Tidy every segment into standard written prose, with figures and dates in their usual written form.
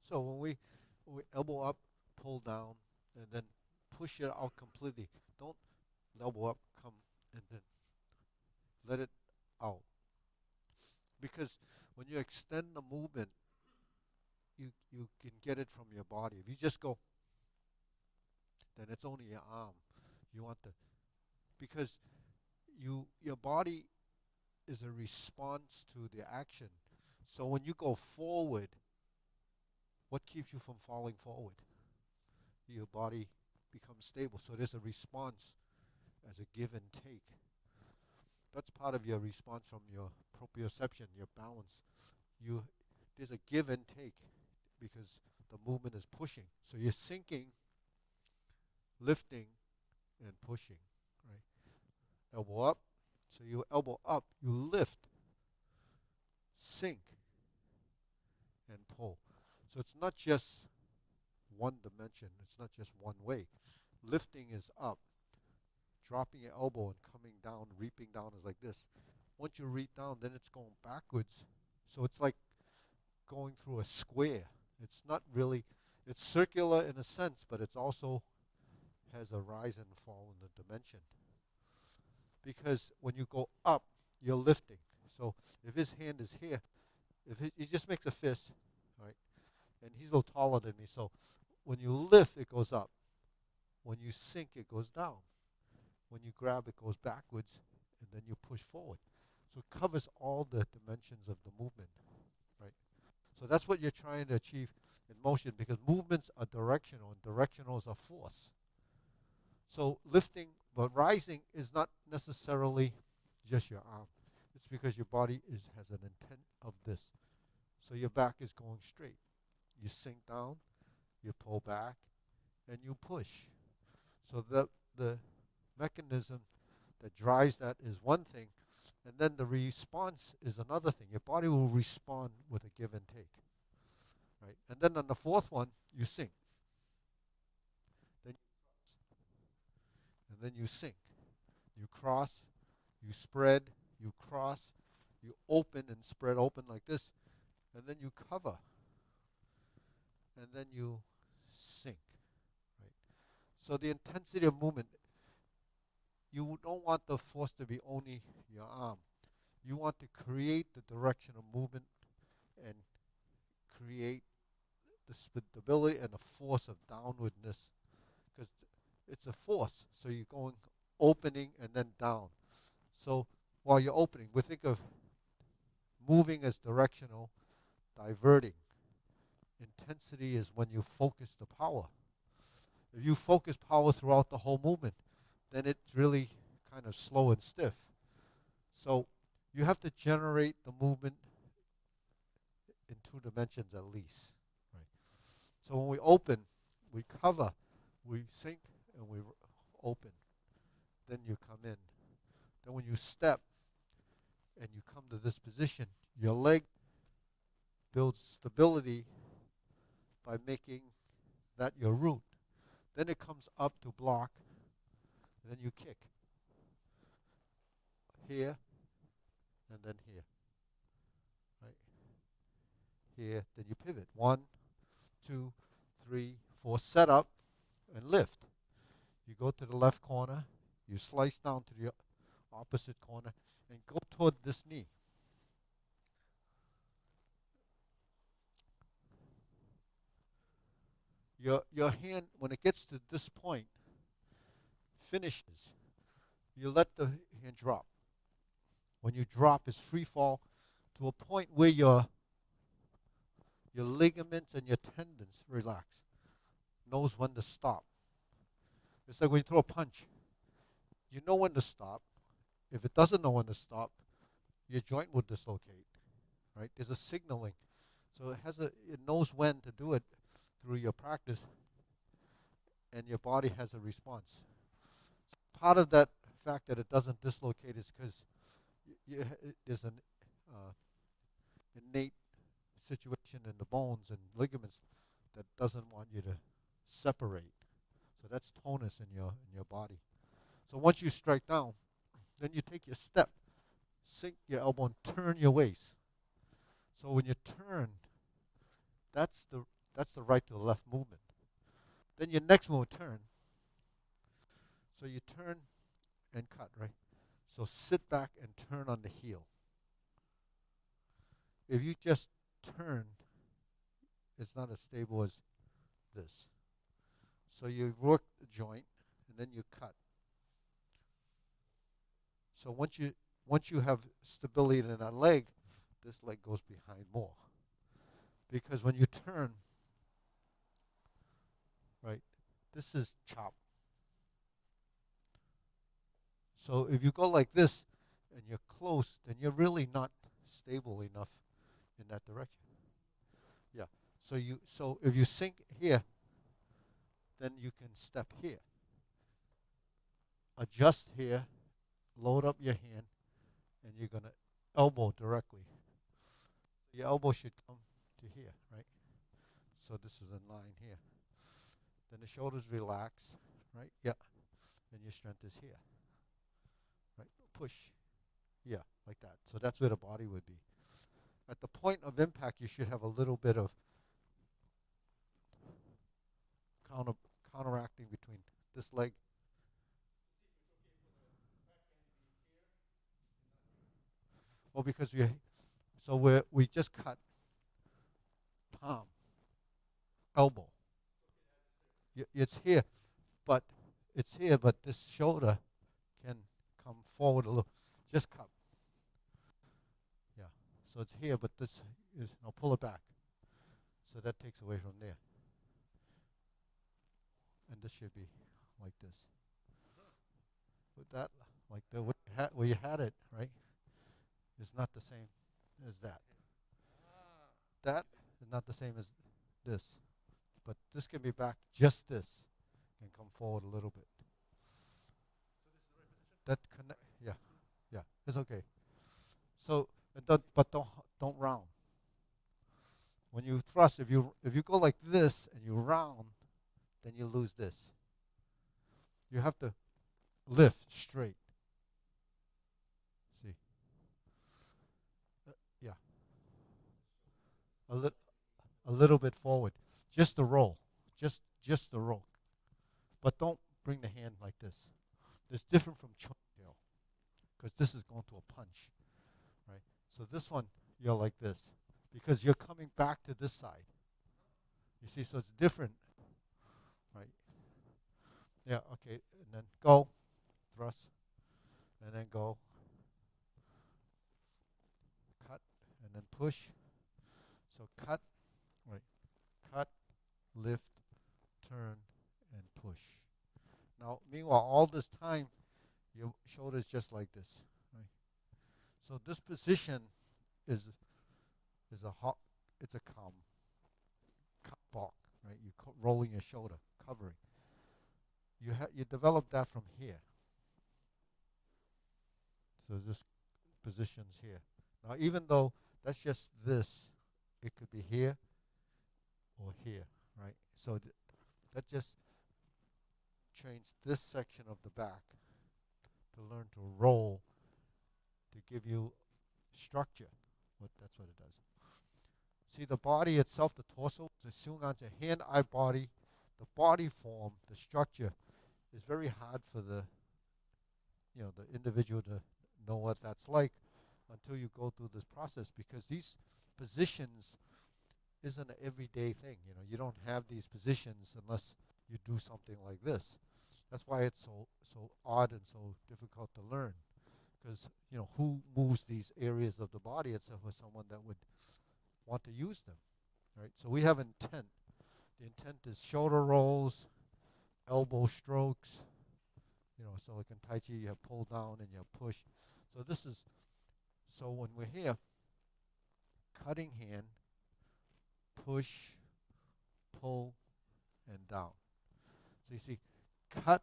So when we elbow up, pull down, and then push it out completely. Don't elbow up, come, and then let it out. Because when you extend the movement, you can get it from your body. If you just go, then it's only your arm. You want the because your body is a response to the action. So when you go forward, what keeps you from falling forward? Your body becomes stable. So there's a response as a give and take. That's part of your response from your proprioception, your balance. You There's a give and take because the movement is pushing. So you're sinking, lifting, and pushing, right? Elbow up. So you elbow up, you lift, sink, and pull. So it's not just one dimension. It's not just one way. Lifting is up. Dropping your elbow and coming down, reaping down is like this. Once you reap down, then it's going backwards. So it's like going through a square. It's not really, it's circular in a sense, but it's also has a rise and fall in the dimension. Because when you go up, you're lifting. So if his hand is here, he just makes a fist, right? And he's a little taller than me. So when you lift, it goes up. When you sink, it goes down. When you grab, it goes backwards, and then you push forward. So it covers all the dimensions of the movement, right? So that's what you're trying to achieve in motion, because movements are directional, and directional is a force. So lifting, but rising is not necessarily just your arm. It's because your body has an intent of this. So your back is going straight. You sink down, you pull back, and you push. So the mechanism that drives that is one thing, and then the response is another thing. Your body will respond with a give and take, right? And then on the fourth one, you sink. Then and then you sink. You cross, you spread, you cross, you open and spread open like this, and then you cover, and then you sink, right? So the intensity of movement, you don't want the force to be only your arm. You want to create the direction of movement and create the stability and the force of downwardness, because it's a force. So you're going opening and then down. So while you're opening, we think of moving as directional, diverting. Intensity is when you focus the power. If you focus power throughout the whole movement, then it's really kind of slow and stiff. So you have to generate the movement in two dimensions at least. Right? So when we open, we cover, we sink, and we open. Then you come in. Then when you step and you come to this position, your leg builds stability by making that your root. Then it comes up to block, and then you kick. Here, and then here. Right? Here, then you pivot. 1, 2, 3, 4, set up, and lift. You go to the left corner, you slice down to the opposite corner, and go toward this knee. Your hand, when it gets to this point, finishes. You let the hand drop. When you drop, it's free fall to a point where your ligaments and your tendons relax. Knows when to stop. It's like when you throw a punch. You know when to stop. If it doesn't know when to stop, your joint will dislocate. Right? There's a signaling. So it knows when to do it through your practice, and your body has a response. Part of that fact that it doesn't dislocate is because there's an innate situation in the bones and ligaments that doesn't want you to separate. So that's tonus in your body. So once you strike down, then you take your step, sink your elbow, and turn your waist. So when you turn, that's That's the right to the left movement. Then your next move, turn. So you turn and cut, right? So sit back and turn on the heel. If you just turn, it's not as stable as this. So you work the joint and then you cut. So once you have stability in that leg, this leg goes behind more. Because when you turn, right, this is chop. So if you go like this and you're close, then you're really not stable enough in that direction. Yeah. So if you sink here, then you can step here. Adjust here, load up your hand, and you're gonna elbow directly. Your elbow should come to here, right? So this is in line here. Then the shoulders relax, right? Yeah. And your strength is here. Right? Push. Yeah, like that. So that's where the body would be. At the point of impact, you should have a little bit of counteracting between this leg. Well, because we just cut palm, elbow. It's here, but this shoulder can come forward a little. Just cut. Yeah. So it's here, but this is, pull it back. So that takes away from there. And this should be like this. With that, like where you had it, right, is not the same as that. That is not the same as this. But this can be back just this and come forward a little bit. That connect, yeah, it's okay. So, but don't round. When you thrust, if you go like this and you round, then you lose this. You have to lift straight. See, yeah, a little bit forward, just the roll, just the roll. But don't bring the hand like this. It's different from choke tail, because this is going to a punch, right? So this one, you're like this, because you're coming back to this side. You see, so it's different, right? Yeah, okay, and then go, thrust, and then go, cut, and then push. So cut, right, cut, lift, turn, and push. Now, meanwhile, all this time, your shoulder's just like this, right? So this position is it's a calm walk, right? You rolling your shoulder, covering. You develop that from here. So this position's here. Now, even though that's just this, it could be here or here, right? So that just trains this section of the back to learn to roll, to give you structure. That's what it does. See, the body itself, the torso, the sungan's a hand, eye, body. The body form, the structure, is very hard for the individual to know what that's like until you go through this process, because these positions isn't an everyday thing. You don't have these positions unless you do something like this. That's why it's so odd and so difficult to learn, because who moves these areas of the body except for someone that would want to use them, right? So we have intent. The intent is shoulder rolls, elbow strokes. So like in Tai Chi, you have pull down and you have push. So when we're here, cutting hand, push, pull, and down. So you see, cut,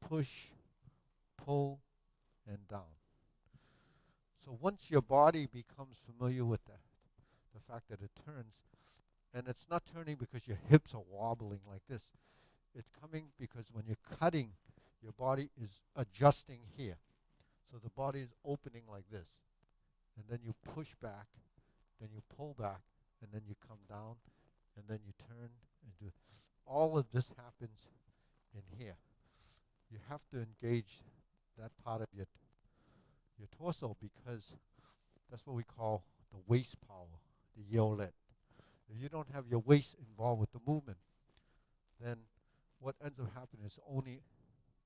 push, pull, and down. So once your body becomes familiar with the fact that it turns, and it's not turning because your hips are wobbling like this. It's coming because when you're cutting, your body is adjusting here. So the body is opening like this. And then you push back, then you pull back, and then you come down, and then you turn and do. All of this happens in here. You have to engage that part of your torso because that's what we call the waist power, the yolet. If you don't have your waist involved with the movement, then what ends up happening is only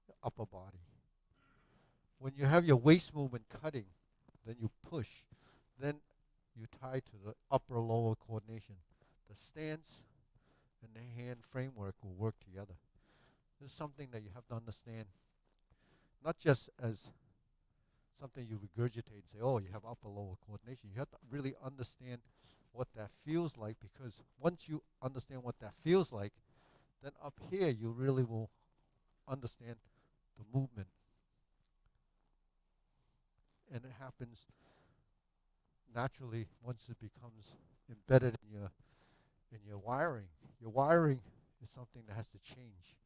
the upper body. When you have your waist movement cutting, then you push, then you tie to the upper lower coordination. The stance and the hand framework will work together. This is something that you have to understand, not just as something you regurgitate and say, oh, you have upper lower coordination. You have to really understand what that feels like, because once you understand what that feels like, then up here you really will understand the movement. And it happens naturally once it becomes embedded in your wiring. Your wiring is something that has to change.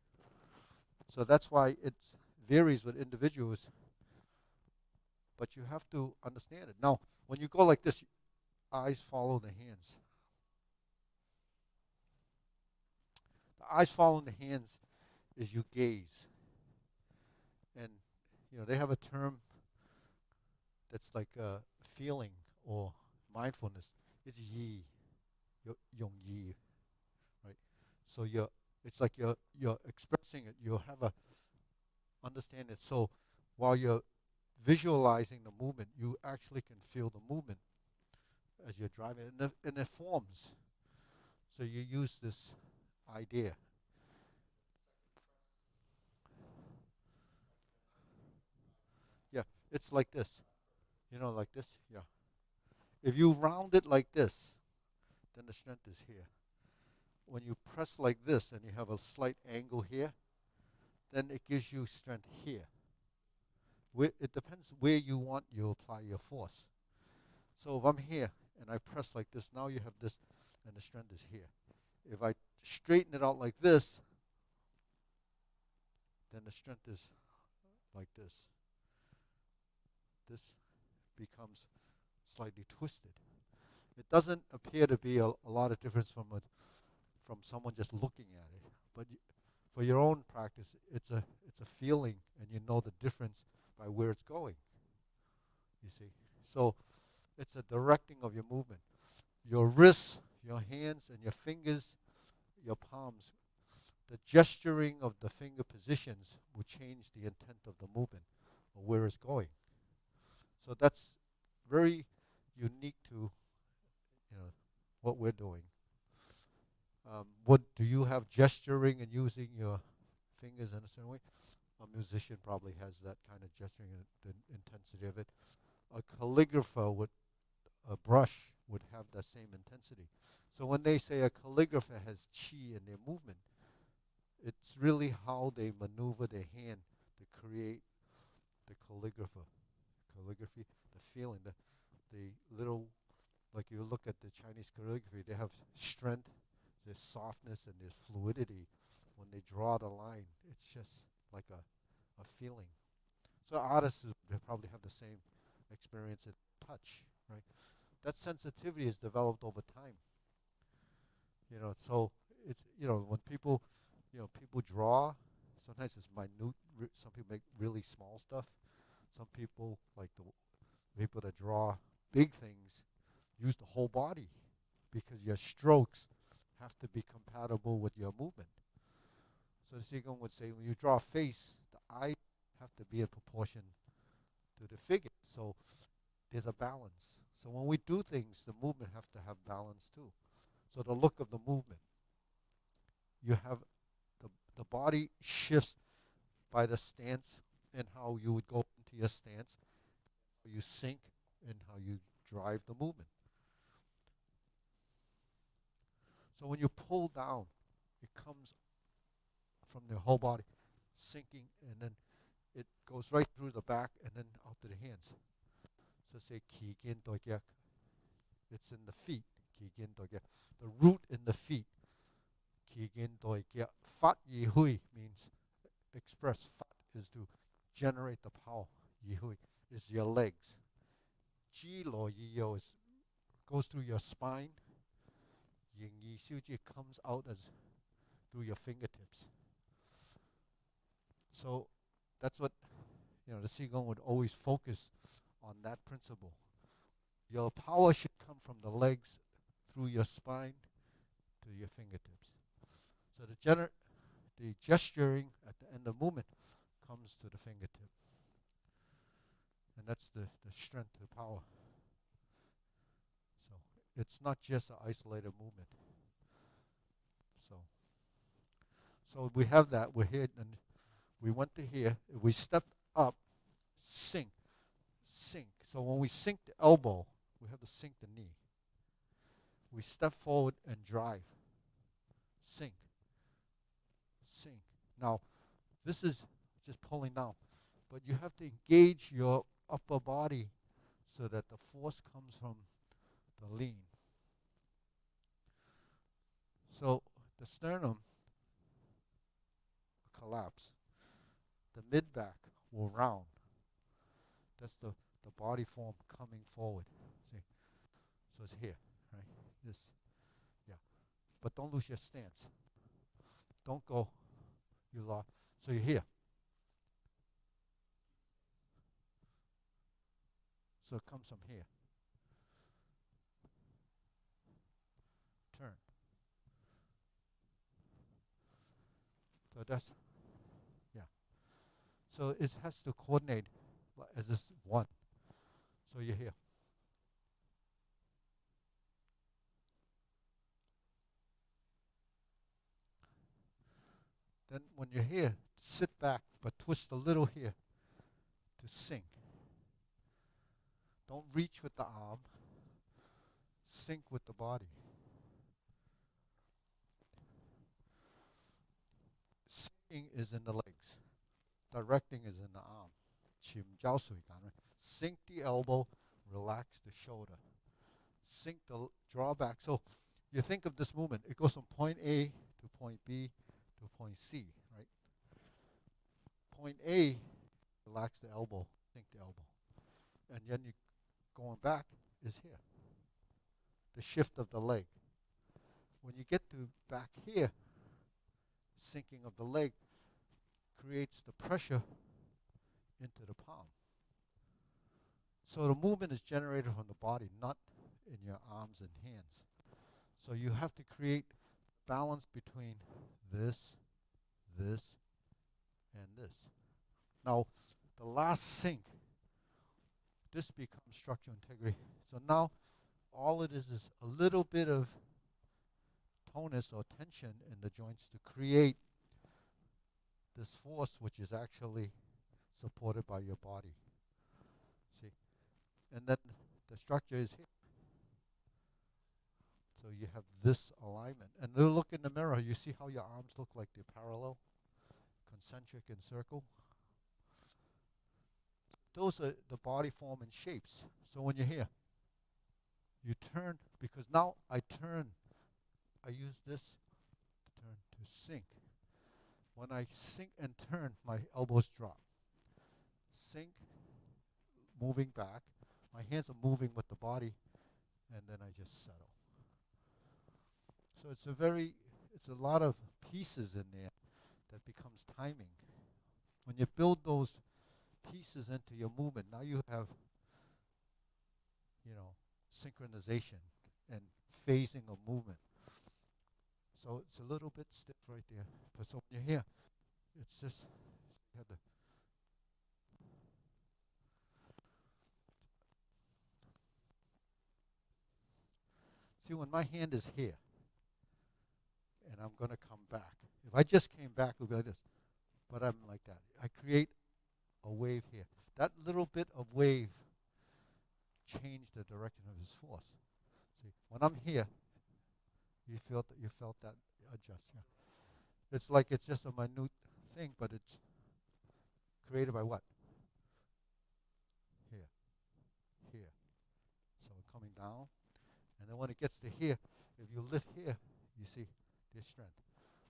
So that's why it varies with individuals, but you have to understand it. Now, when you go like this, eyes follow the hands. The eyes following the hands is you gaze. And, they have a term that's like feeling or mindfulness. It's yi, yong yi, right? So it's like you're expressing it. You have a understand it. So while you're visualizing the movement, you actually can feel the movement as you're driving, and it forms. So you use this idea. Yeah, it's like this. Like this. Yeah. If you round it like this, then the strength is here. When you press like this and you have a slight angle here, then it gives you strength here. It depends where you want you apply your force. So if I'm here and I press like this, now you have this, and the strength is here. If I straighten it out like this, then the strength is like this. This becomes slightly twisted. It doesn't appear to be a lot of difference from someone just looking at it, but for your own practice, it's a feeling, and you know the difference by where it's going. You see, so it's a directing of your movement. Your wrists, your hands, and your fingers, your palms. The gesturing of the finger positions will change the intent of the movement or where it's going. So that's very unique to what we're doing. What do you have gesturing and using your fingers in a certain way? A musician probably has that kind of gesturing and the intensity of it. A calligrapher with a brush would have that same intensity. So when they say a calligrapher has chi in their movement, it's really how they maneuver their hand to create the calligraphy, the feeling, the little, like you look at the Chinese calligraphy, they have strength, there's softness, and there's fluidity. When they draw the line, it's just like a feeling. So artists, they probably have the same experience in touch, right? That sensitivity is developed over time. So it's, when people draw, sometimes it's minute. Some people make really small stuff. Some people, like the people that draw big things, use the whole body because your strokes have to be compatible with your movement. So the Qigong would say when you draw a face, the eyes have to be in proportion to the figure. So there's a balance. So when we do things, the movement have to have balance too. So the look of the movement, you have the body shifts by the stance and how you would go into your stance, how you sink, and how you drive the movement. So when you pull down, it comes from the whole body, sinking, and then it goes right through the back and then out to the hands. So say ki gin do gyak. It's in the feet. Ki gin do gyak. The root in the feet. Ki gin do gyak. Fat yi hui means express. Fat is to generate the power. Yi hui is your legs. Ji lo yi yo goes through your spine. yin yi xiu ji comes out as through your fingertips. So that's what the qigong would always focus on, that principle. Your power should come from the legs through your spine to your fingertips. So the gesturing at the end of movement comes to the fingertip. And that's the strength, the power. So it's not just an isolated movement. So we have that. We're here, and we went to here. We step up, sink, sink. So when we sink the elbow, we have to sink the knee. We step forward and drive. Sink. Sink. Now, this is just pulling down. But you have to engage your upper body so that the force comes from the lean. So the sternum collapse. The mid-back will round. That's the body form coming forward. See? So it's here, right? This, yeah. But don't lose your stance. Don't go, you lost. So you're here. So it comes from here. Turn. So that's, yeah. So it has to coordinate as this one. So you're here. Then when you're here, sit back, but twist a little here to sink. Don't reach with the arm. Sink with the body. Sinking is in the legs. Directing is in the arm. Qim jiao sui gan. Sink the elbow, relax the shoulder. Sink the draw back. So you think of this movement. It goes from point A to point B to point C, right? Point A, relax the elbow, sink the elbow. And then you going back is here. The shift of the leg. When you get to back here, sinking of the leg creates the pressure into the palm. So the movement is generated from the body, not in your arms and hands. So you have to create balance between this, this, and this. Now, the last sink, this becomes structural integrity. So now all it is a little bit of tonus or tension in the joints to create this force, which is actually supported by your body. See? And then the structure is here. So you have this alignment. And look in the mirror. You see how your arms look like they're parallel, concentric, and circle? Those are the body form and shapes. So when you're here, you turn, because now I turn. I use this to turn to sink. When I sink and turn, my elbows drop. Sink, moving back. My hands are moving with the body, and then I just settle. So it's a lot of pieces in there that becomes timing. When you build those pieces into your movement, now you have, synchronization and phasing of movement. So it's a little bit stiff right there. But so when you're here, it's just, you have to. See, when my hand is here, and I'm going to come back. If I just came back, it would be like this. But I'm like that. I create a wave here. That little bit of wave changed the direction of his force. See, when I'm here, you felt that adjust. Yeah. It's like it's just a minute thing, but it's created by what? Here, here. So coming down, and then when it gets to here, if you lift here, you see there's strength.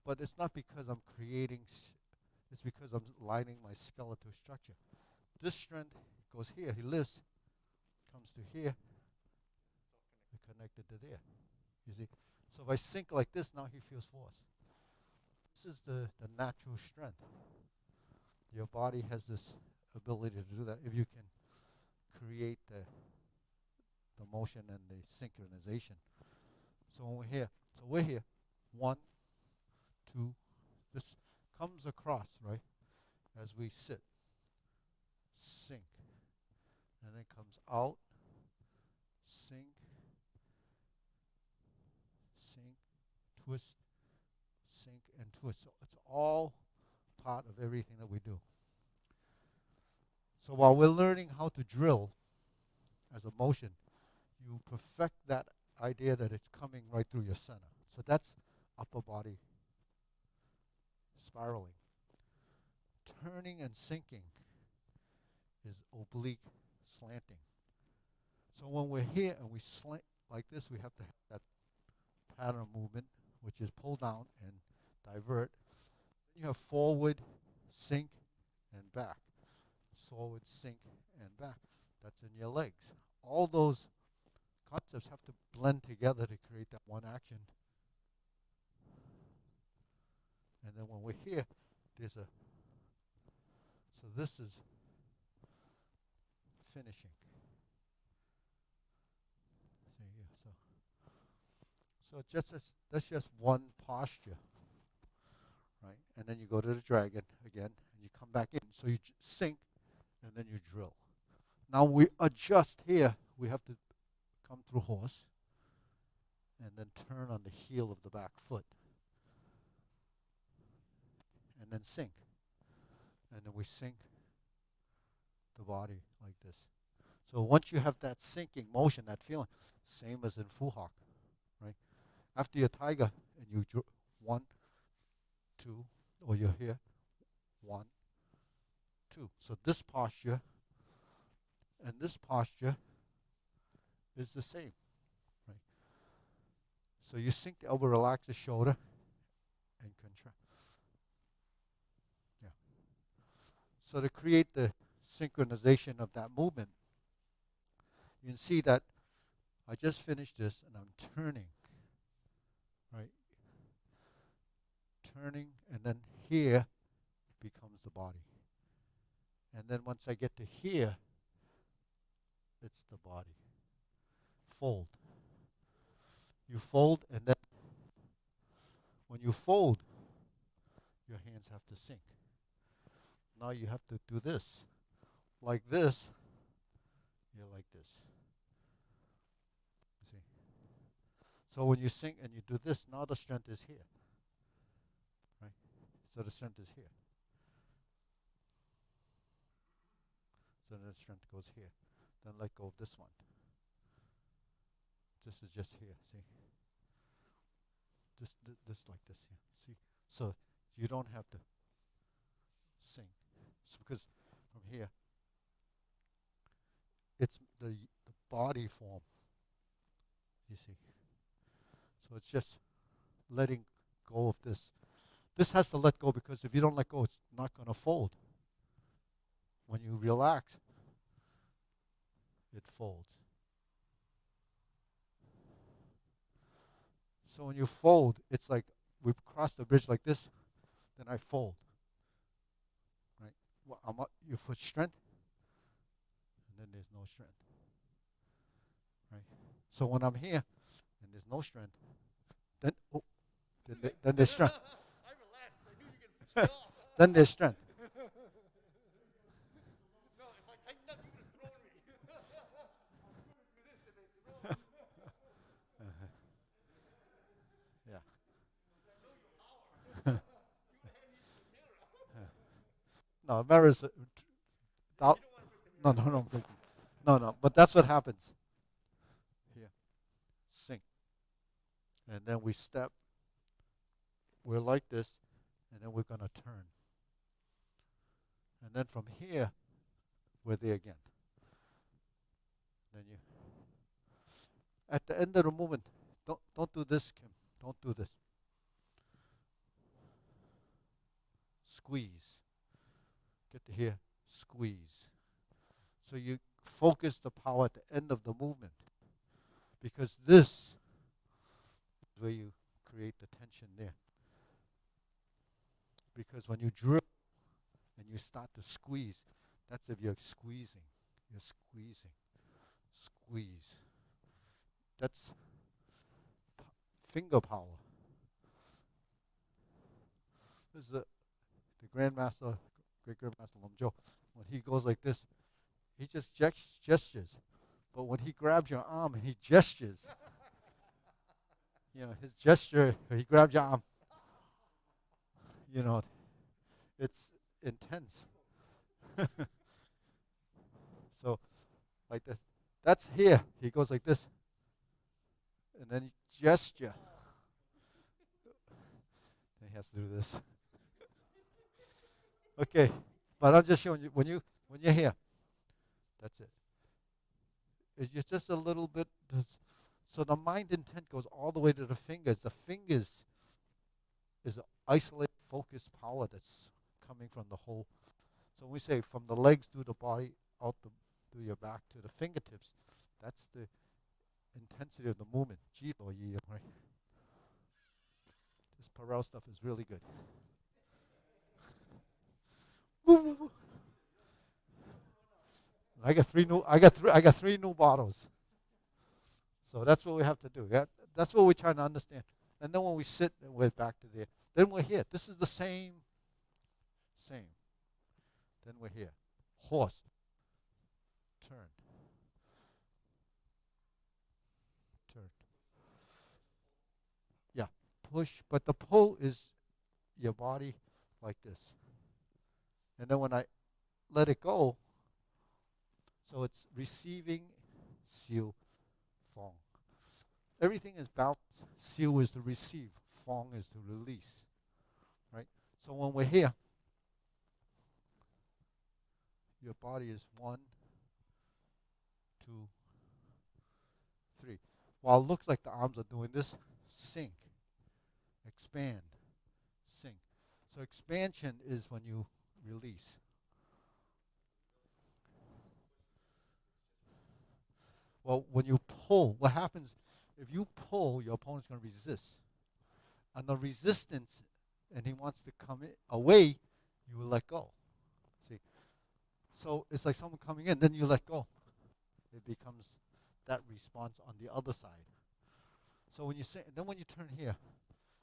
But it's not because I'm creating. It's because I'm lining my skeletal structure. This strength goes here. He lifts, comes to here, connected to there. You see? So if I sink like this, now he feels force. This is the natural strength. Your body has this ability to do that if you can create the motion and the synchronization. So when we're here, 1, 2, this comes across, right, as we sit, sink, and then comes out, sink, sink, twist, sink, and twist. So it's all part of everything that we do. So while we're learning how to drill as a motion, you perfect that idea that it's coming right through your center. So that's upper body spiraling. Turning and sinking is oblique slanting. So when we're here and we slant like this, we have to have that pattern movement, which is pull down and divert. Then you have forward, sink, and back. Forward, sink, and back. That's in your legs. All those concepts have to blend together to create that one action. And then when we're here, there's a, so this is finishing. See here, so that's just one posture, right? And then you go to the dragon again, and you come back in. So you sink, and then you drill. Now we adjust here. We have to come through horse, and then turn on the heel of the back foot, and then sink. And then we sink the body like this. So once you have that sinking motion, that feeling, same as in Fu Hawk, right? After your tiger, and you 1, 2, or you're here, 1, 2. So this posture and this posture is the same, right? So you sink the elbow, relax the shoulder, and contract. Yeah. So to create the synchronization of that movement, you can see that I just finished this and I'm turning, right? Turning, and then here becomes the body. And then once I get to here, it's the body. Fold. You fold, and then when you fold, your hands have to sink. Now you have to do this. Like this, you're like this. See? So when you sink and you do this, now the strength is here. Right? So the strength is here. So then the strength goes here. Then let go of this one. This is just here, see? This like this here, see? So you don't have to sink. It's because from here, it's the body form, you see? So it's just letting go of this. This has to let go, because if you don't let go, it's not going to fold. When you relax, it folds. So when you fold, it's like we cross the bridge like this, then I fold. Right? Well, you put strength, and then there's no strength. Right? So when I'm here, and there's no strength, then then there's strength. I relaxed because I knew you were going to push me off. Then there's strength. No, if I tightened up, you would have thrown me. I'm moving through this to make throw. Yeah. I know you holler. You hand me the mirror. No, mirrors. You don't want to break the No, mirror. no, no, no. But that's what happens. Here, sink, and then we step. We're like this, and then we're gonna turn. And then from here, we're there again. Then you. At the end of the movement, don't do this, Kim. Don't do this. Squeeze. Get to here, squeeze. So you focus the power at the end of the movement, because this is where you create the tension there. Because when you drill and you start to squeeze, that's if you're squeezing. You're squeezing. Squeeze. That's finger power. This is the Grandmaster, Great Grandmaster Lomjo. When he goes like this, he just gestures. But when he grabs your arm and he gestures, his gesture, he grabs your arm, it's intense. So, like this. That's here. He goes like this. And then he gesture. And he has to do this. Okay. But I'm just showing you when you're here. That's it. It's just a little bit. So the mind intent goes all the way to the fingers. The fingers is an isolated, focused power that's coming from the whole. So when we say from the legs through the body, out through your back to the fingertips, that's the intensity of the movement. Right? This Parel stuff is really good. I got three new bottles. So that's what we have to do. That's what we're trying to understand. And then when we sit, we're back to there. Then we're here. This is the same. Then we're here. Horse. Turn. Yeah. Push. But the pull is your body like this. And then when I let it go, so it's receiving, siu, fong. Everything is balanced. Siu is to receive. Fong is to release. Right? So when we're here, your body is 1, 2, 3. While it looks like the arms are doing this, sink, expand, sink. So expansion is when you release. Well, when you pull, what happens, if you pull, your opponent's going to resist. And the resistance, and he wants to come away, you will let go. See? So it's like someone coming in, then you let go. It becomes that response on the other side. So when you say, then when you turn here,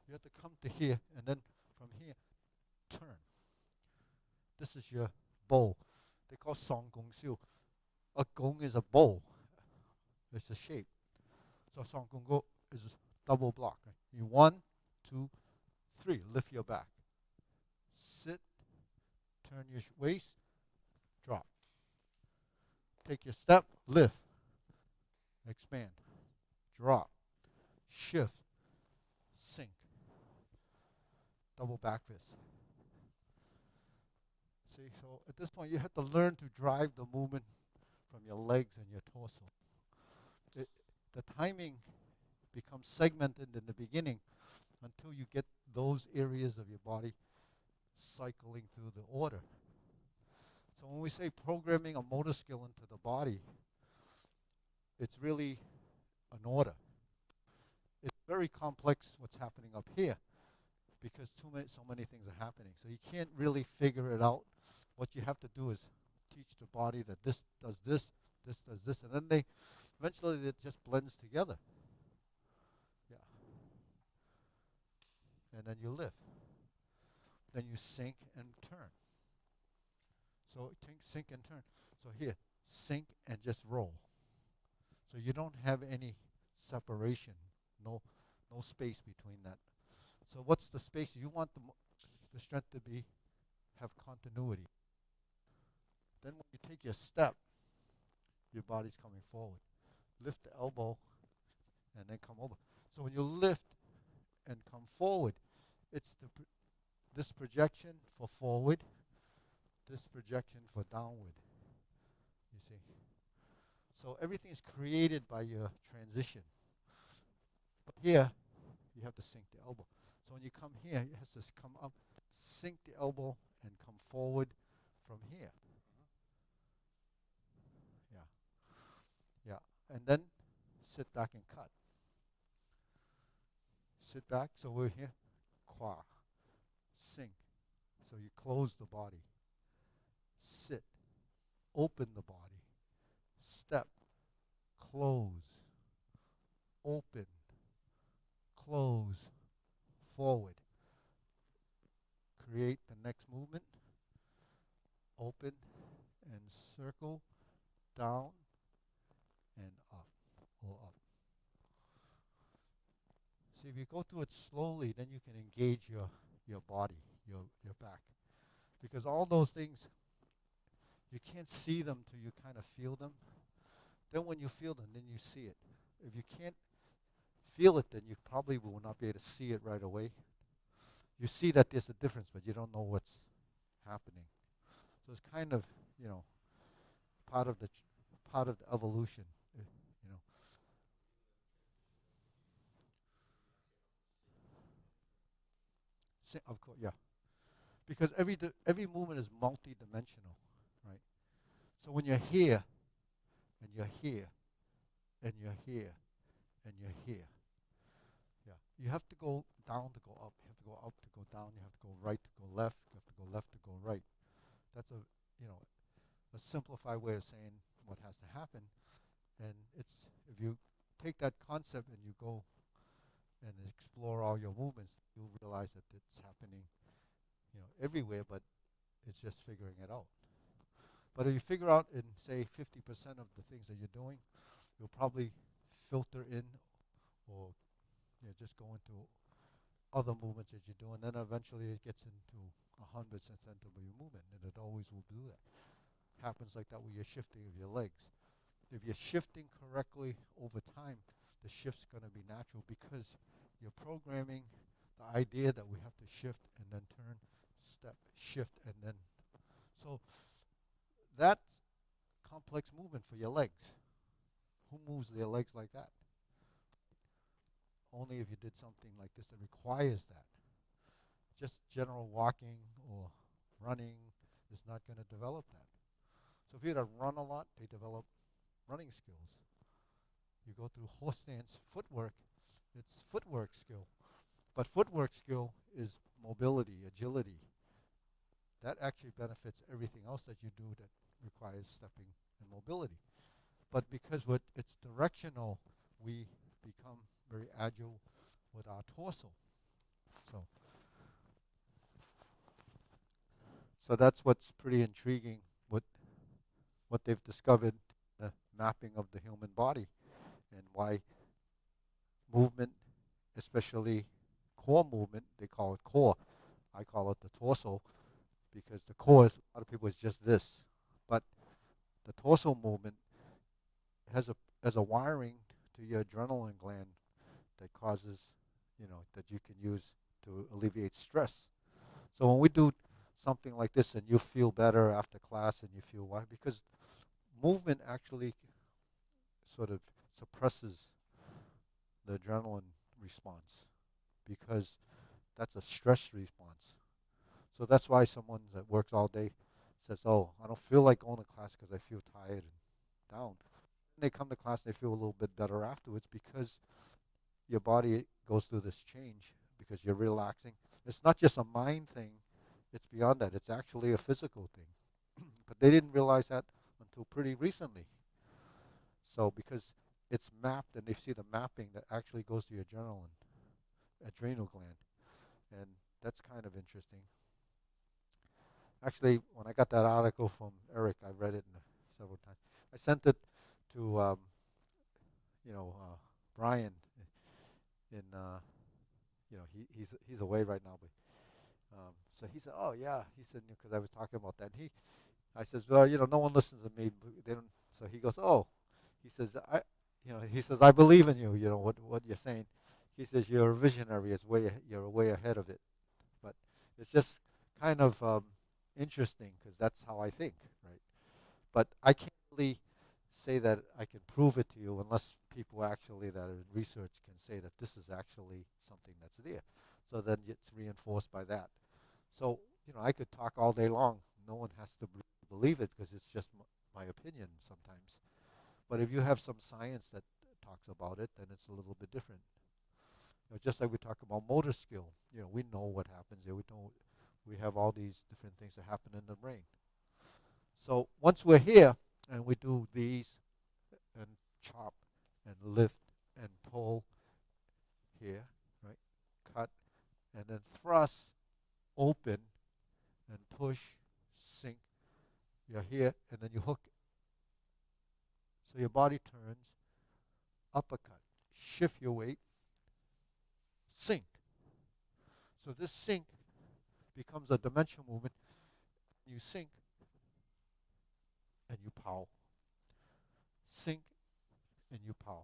you have to come to here, and then from here, turn. This is your bow. They call song gung xiu. A gung is a bow. It's a shape. So song gung go is a double block. Right? You 1, 2, 3. Lift your back. Sit. Turn your waist. Drop. Take your step. Lift. Expand. Drop. Shift. Sink. Double back fist. See, so at this point you have to learn to drive the movement from your legs and your torso. The timing becomes segmented in the beginning until you get those areas of your body cycling through the order. So when we say programming a motor skill into the body, it's really an order. It's very complex what's happening up here because so many things are happening. So you can't really figure it out. What you have to do is teach the body that this does this does this, and then eventually it just blends together. Yeah. And then you lift. Then you sink and turn. So sink and turn. So here, sink and just roll. So you don't have any separation, no space between that. So what's the space? You want the strength to have continuity. Then when you take your step, your body's coming forward. Lift the elbow and then come over. So when you lift and come forward, it's this projection for forward, this projection for downward. You see? So everything is created by your transition. But here, you have to sink the elbow. So when you come here, it has to come up, sink the elbow, and come forward from here. Yeah. And then sit back and cut. sit back. So we're here. Qua. Sink. So you close the body. Sit. Open the body. Step. Close. Open. Close. Forward. Create the next movement. Open and circle. Down and up. Or up. See, if you go through it slowly, then you can engage your body, your back. Because all those things, you can't see them till you kind of feel them. Then when you feel them, then you see it. If you can't feel it, then you probably will not be able to see it right away. You see that there's a difference, but you don't know what's happening. So it's kind of, you know, part of the evolution. You know, of course, yeah. Because every movement is multi-dimensional, right? So when you're here, and you're here, and you're here, and you're here, yeah, you have to go down to go up. You have to go up to go down. You have to go right to go left. You have to go left to go right. That's a simplified way of saying what has to happen. And it's if you take that concept and you go and explore all your movements, you'll realize that it's happening, everywhere. But it's just figuring it out. But if you figure out in say 50% of the things that you're doing, you'll probably filter in or just go into other movements that you do, and then eventually it gets into 100% of your movement, and it always will do that. Happens like that with your shifting of your legs. If you're shifting correctly over time, the shift's going to be natural because you're programming the idea that we have to shift and then turn, step, shift, and then. So that's complex movement for your legs. Who moves their legs like that? Only if you did something like this that requires that. Just general walking or running is not going to develop that. So if you had to run a lot, they develop running skills. You go through horse stance footwork, it's footwork skill. But footwork skill is mobility, agility. That actually benefits everything else that you do that requires stepping and mobility. But because it's directional, we become very agile with our torso. So, so that's what's pretty intriguing with what they've discovered, the mapping of the human body, and why movement, especially core movement, they call it core. I call it the torso because the core, is, a lot of people, is just this. But the torso movement has a wiring to your adrenaline gland that causes, that you can use to alleviate stress. So when we do something like this and you feel better after class and you feel why? Because movement actually sort of suppresses the adrenaline response because that's a stress response. So that's why someone that works all day says, oh, I don't feel like going to class because I feel tired and down. When they come to class, they feel a little bit better afterwards because your body goes through this change because you're relaxing. It's not just a mind thing. It's beyond that. It's actually a physical thing. But they didn't realize that until pretty recently. So because it's mapped and they see the mapping that actually goes to your adrenal gland. And that's kind of interesting. Actually, when I got that article from Eric, I read it several times. I sent it to, Brian. He's away right now, but so he said, "Oh yeah," he said, because I was talking about that. I says, "Well, no one listens to me. They don't." So he goes, "Oh," he says, he says, "I believe in you. You know what you're saying." He says, "You're a visionary. You're way ahead of it." But it's just kind of interesting because that's how I think, right? But I can't really say that I can prove it to you unless people actually that are in research can say that this is actually something that's there. So then it's reinforced by that. So, I could talk all day long. No one has to believe it because it's just my opinion sometimes. But if you have some science that talks about it, then it's a little bit different. Just like we talk about motor skill, we know what happens there. We have all these different things that happen in the brain. So once we're here and we do these and chop and lift and pull here, right? Cut and then thrust, open and push, sink. You're here and then you hook. So your body turns, uppercut, shift your weight, sink. So this sink becomes a dimensional movement. You sink and you pow. Sink and you pow.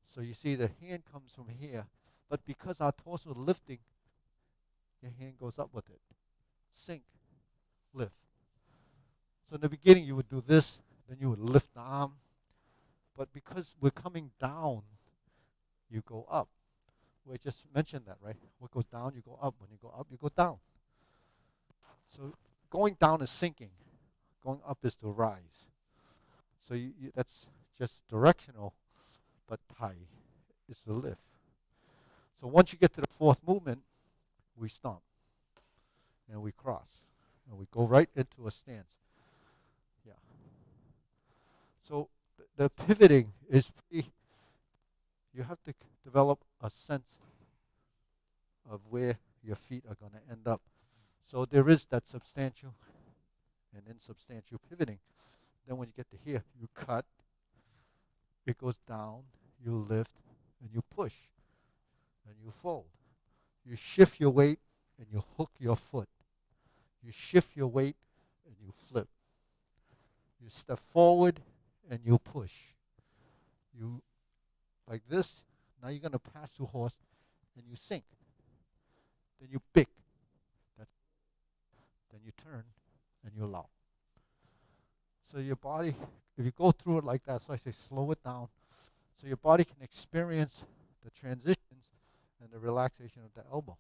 So you see the hand comes from here, but because our torso is lifting, your hand goes up with it. Sink, lift. So in the beginning you would do this, then you would lift the arm. But because we're coming down, you go up. We just mentioned that, right? What goes down, you go up. When you go up, you go down. So going down is sinking. Going up is to rise. So that's just directional, but Tai is the lift. So once you get to the fourth movement, we stomp and we cross and we go right into a stance. Yeah. So the pivoting is pretty. You have to develop a sense of where your feet are going to end up. So there is that substantial and insubstantial pivoting. Then when you get to here, you cut, it goes down, you lift, and you push, and you fold. You shift your weight, and you hook your foot. You shift your weight, and you flip. You step forward, and you push. You, like this, now you're going to pass through horse, and you sink. Then you pick. Then you turn, and you allow. So your body, if you go through it like that, so I say slow it down, so your body can experience the transitions and the relaxation of the elbow.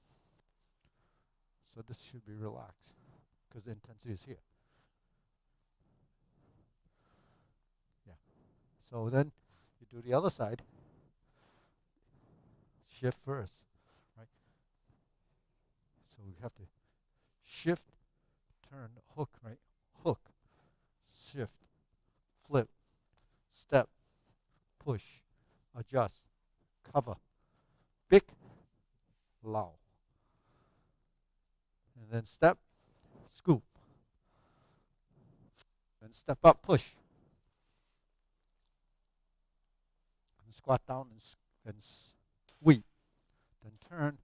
So this should be relaxed because the intensity is here. Yeah. So then you do the other side. Shift first, right? So we have to shift, turn, hook, right? Hook, shift, flip, step, push, adjust, cover, pick, low. And then step, scoop. Then step up, push. And squat down and sweep. Then turn.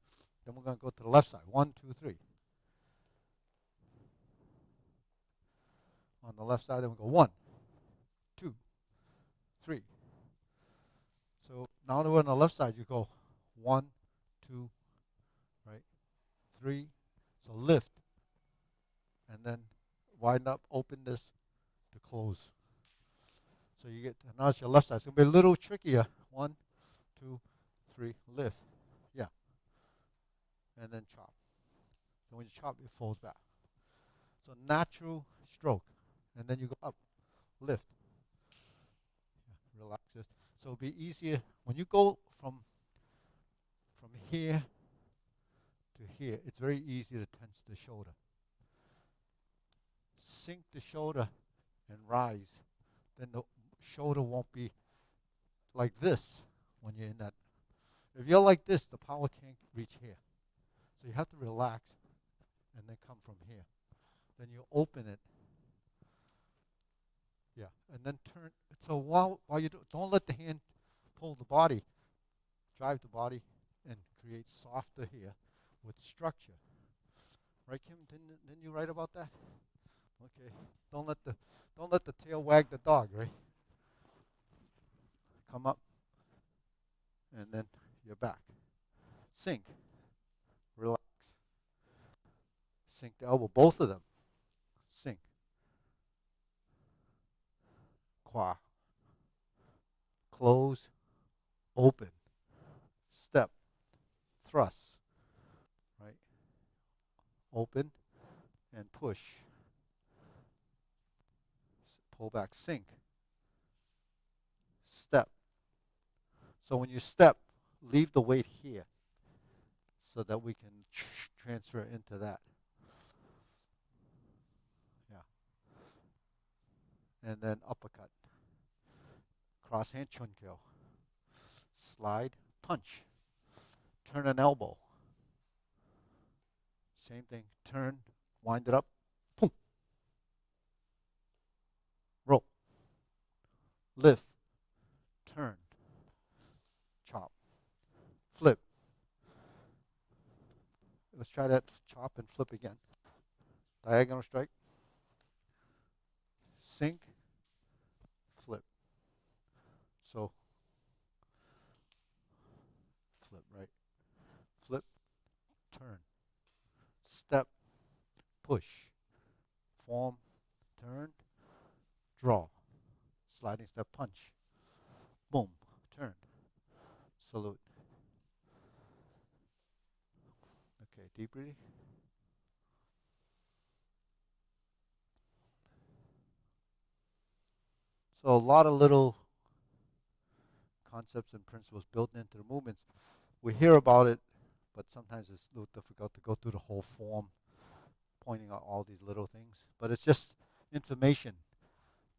Then we're going to go to the left side. 1, 2, 3. On the left side, then we go 1, 2, 3. So now that we're on the left side, you go 1, 2, right, 3. So lift, and then wind up, open this to close. So you get, now it's your left side. It's going to be a little trickier. 1, 2, 3, lift. Yeah. And then chop. So when you chop, it folds back. So natural stroke. And then you go up, lift. Yeah, relax this. So it'll be easier. When you go from here to here, it's very easy to tense the shoulder. Sink the shoulder and rise. Then the shoulder won't be like this when you're in that. If you're like this, the power can't reach here. So you have to relax and then come from here. Then you open it. Yeah, and then turn. So while you don't let the hand pull the body, drive the body and create softer here with structure. Right, Kim? Didn't you write about that? Okay. Don't let the tail wag the dog, right? Come up, and then you're back. Sink. Relax. Sink the elbow, both of them. Sink. Qua. Close. Open. Step. Thrust. Right? Open and push. Pull back. Sink. Step. So when you step, leave the weight here so that we can transfer into that. Yeah. And then uppercut. Cross hand chunkyo. Slide, punch. Turn an elbow. Same thing. Turn, wind it up. Boom. Roll. Lift. Turn. Chop. Flip. Let's try that chop and flip again. Diagonal strike. Sink. Flip. So, flip, right? Flip. Turn. Step. Push. Form. Turn. Draw. Sliding step punch. Boom. Turn. Salute. Okay, deep breathing. So a lot of little concepts and principles built into the movements. We hear about it, but sometimes it's a little difficult to go through the whole form, pointing out all these little things. But it's just information.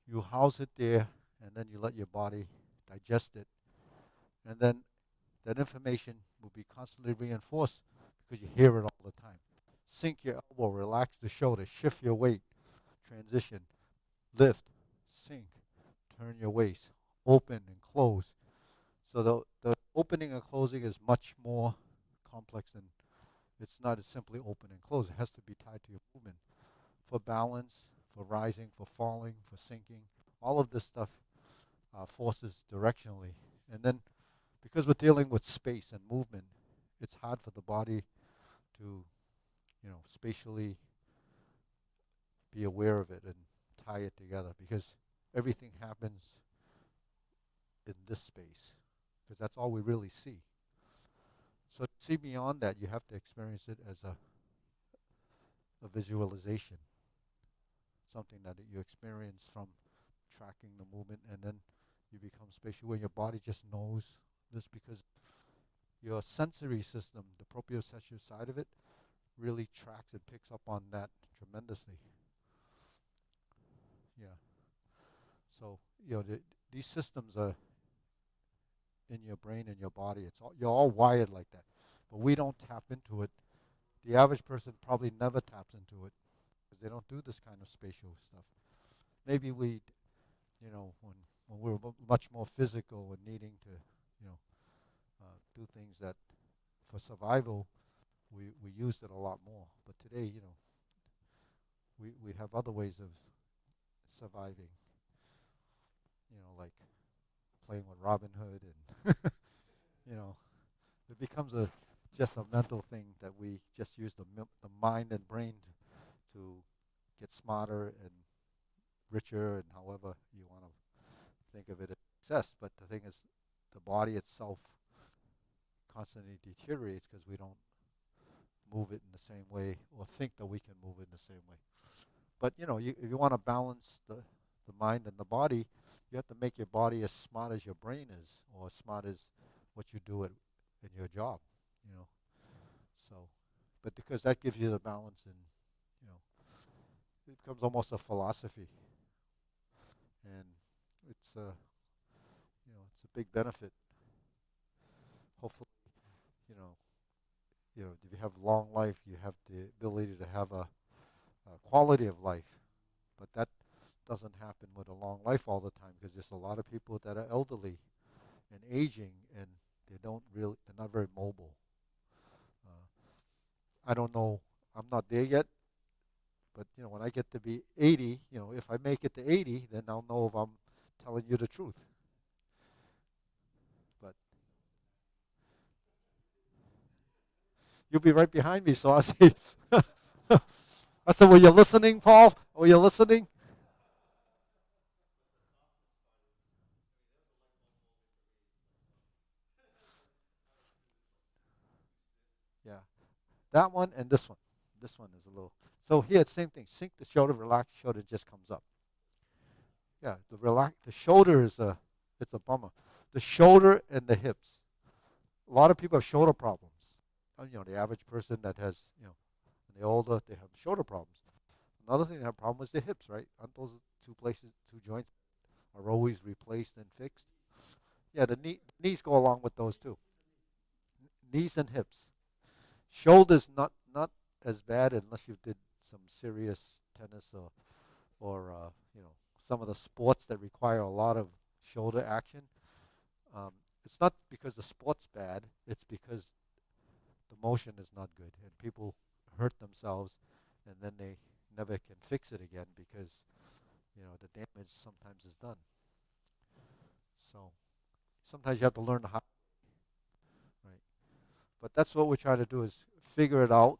You house it there, and then you let your body digest it. And then that information will be constantly reinforced because you hear it all the time. Sink your elbow, relax the shoulder, shift your weight, transition, lift, sink, turn your waist, open and close. So the opening and closing is much more complex than it's not as simply open and close. It has to be tied to your movement for balance, for rising, for falling, for sinking. All of this stuff forces directionally. And then because we're dealing with space and movement, it's hard for the body to, spatially be aware of it and tie it together because everything happens in this space because that's all we really see. So to see beyond that, you have to experience it as a visualization, something that you experience from tracking the movement, and then you become spatial where your body just knows this because your sensory system, the proprioceptive side of it, really tracks and picks up on that tremendously. Yeah. So, these systems are in your brain and your body. You're all wired like that. But we don't tap into it. The average person probably never taps into it because they don't do this kind of spatial stuff. Maybe when we're much more physical and needing to, do things that for survival, we used it a lot more. But today, we have other ways of surviving, like playing with Robin Hood and, it becomes just a mental thing that we just use the mind and brain to get smarter and richer and however you want to think of it as success. But the thing is, the body itself constantly deteriorates because we don't move it in the same way or think that we can move it in the same way. But if you want to balance the mind and the body, you have to make your body as smart as your brain is, or as smart as what you do in your job. So, but because that gives you the balance, and it becomes almost a philosophy, and it's it's a big benefit. Hopefully, you know, if you have long life, you have the ability to have a quality of life, but that doesn't happen with a long life all the time because there's a lot of people that are elderly and aging, and they're not very mobile. I don't know. I'm not there yet, but when I get to be 80, if I make it to 80, then I'll know if I'm telling you the truth. But you'll be right behind me, so I say, I said, "Were you listening, Paul? Were you listening?" Yeah, that one and this one. This one is a little. So here, it's same thing. Sink the shoulder, relax the shoulder, just comes up. Yeah, the shoulder it's a bummer. The shoulder and the hips. A lot of people have shoulder problems. The average person that has, when they're older, they have shoulder problems. Another thing they have a problem is the hips, right? Aren't those two places, two joints are always replaced and fixed? Yeah, the knees go along with those too. Knees and hips. Shoulders not as bad unless you did some serious tennis or some of the sports that require a lot of shoulder action. Um, it's not because the sport's bad. It's because the motion is not good, and people hurt themselves, and then they never can fix it again because the damage sometimes is done. So sometimes you have to learn how, right? But that's what we're trying to do is figure it out.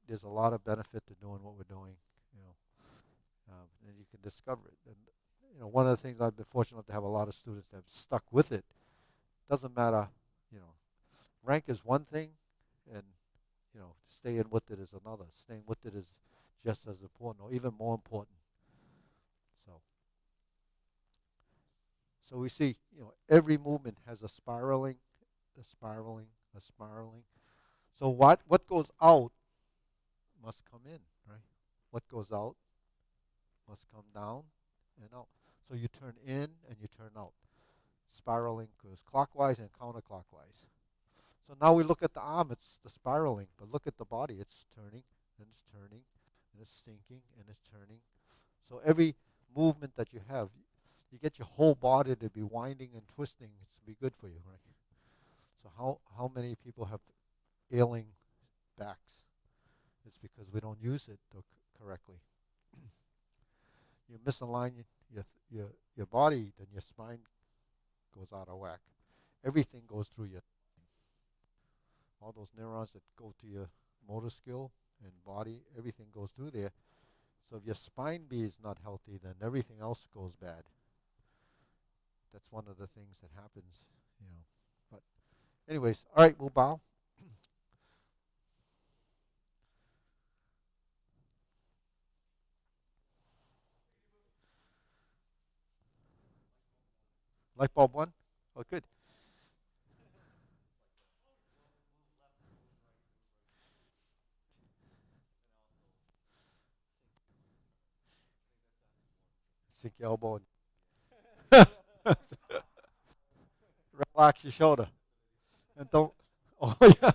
There's a lot of benefit to doing what we're doing, and you can discover it. And one of the things I've been fortunate to have a lot of students that have stuck with it. Doesn't matter, you know, rank is one thing, and staying with it is another. Staying with it is just as important, or even more important. So, so we see, every movement has a spiraling, a spiraling, a spiraling. So what goes out must come in, right? What goes out must come down and out. So you turn in and you turn out. Spiraling goes clockwise and counterclockwise. So now we look at the arm, it's the spiraling, but look at the body, it's turning and it's turning and it's sinking and it's turning. So every movement that you have, you get your whole body to be winding and twisting. It's to be good for you, right? So how many people have ailing backs? It's because we don't use it correctly. You misalign your your your body, then your spine goes out of whack. Everything goes through your all those neurons that go to your motor skill and body, everything goes through there. So if your spine B is not healthy, then everything else goes bad. That's one of the things that happens. But anyways, all right, we'll bow. Light bulb one. Oh, good. Sink your elbow and relax your shoulder, and don't. Oh yeah.